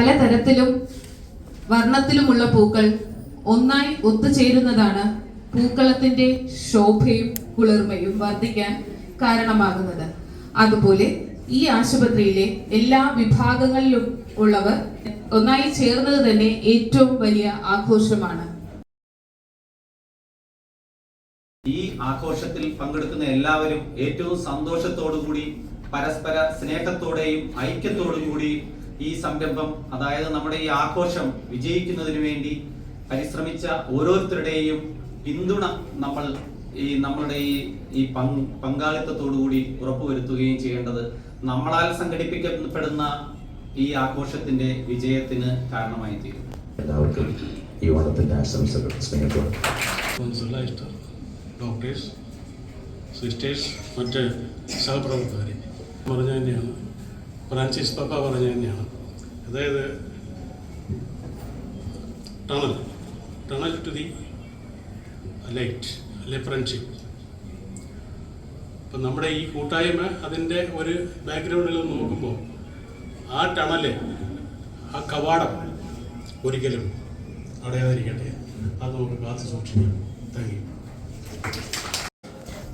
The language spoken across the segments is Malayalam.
പലതരത്തിലും വർണ്ണത്തിലുമുള്ള പൂക്കൾ ഒന്നായി ഒത്തുചേരുന്നതാണ് പൂക്കളത്തിന്റെ ശോഭയും കുളിർമയും വർദ്ധിക്കാൻ കാരണമാകുന്നത്. അതുപോലെ ഈ ആശുപത്രിയിലെ എല്ലാ വിഭാഗങ്ങളിലും ഉള്ളവർ ഒന്നായി ചേർന്നത് തന്നെ ഏറ്റവും വലിയ ആഘോഷമാണ്. ഈ ആഘോഷത്തിൽ പങ്കെടുക്കുന്ന എല്ലാവരും ഏറ്റവും സന്തോഷത്തോടുകൂടി പരസ്പര സ്നേഹത്തോടെയും ഐക്യത്തോടും കൂടി ഈ സംരംഭം, അതായത് നമ്മുടെ ഈ ആഘോഷം വിജയിക്കുന്നതിന് വേണ്ടി പരിശ്രമിച്ച ഓരോരുത്തരുടെയും പിന്തുണ നമ്മളുടെ ഈ പങ്കാളിത്തത്തോടുകൂടി ഉറപ്പുവരുത്തുകയും ചെയ്യേണ്ടത് നമ്മളാൽ സംഘടിപ്പിക്കപ്പെടുന്ന ഈ ആഘോഷത്തിന്റെ വിജയത്തിന് കാരണമായി തീരും. എല്ലാവർക്കും ഈ ഓണത്തിന്റെ ആശംസകൾ സ്നേഹത്തോടെ. ഡോക്ടേഴ്സ്, സിസ്റ്റേഴ്സ്, മറ്റ് സഹപ്രവർത്തകർ പറഞ്ഞ തന്നെയാണ്, ഫ്രാൻസിസ് പാപ്പ പറഞ്ഞ തന്നെയാണ്. അതായത് ടണൽ ടു ദി ലൈറ്റ് അല്ലെ ഫ്രണ്ട്ഷിപ്പ്. ഇപ്പം നമ്മുടെ ഈ കൂട്ടായ്മ അതിൻ്റെ ഒരു ബാക്ക്ഗ്രൗണ്ടിൽ നോക്കുമ്പോൾ ആ ടണല്, ആ കവാടം ഒരിക്കലും അടയാതിരിക്കട്ടെ. അത് നമുക്ക് കാത്തു സൂക്ഷിക്കാം. Thank you.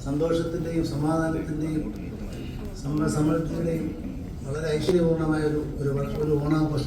സന്തോഷത്തിൻ്റെയും സമാധാനത്തിൻ്റെയും സമൃദ്ധിയുടെയും വളരെ ഐശ്വര്യപൂർണമായ ഒരു ഓണാഘോഷം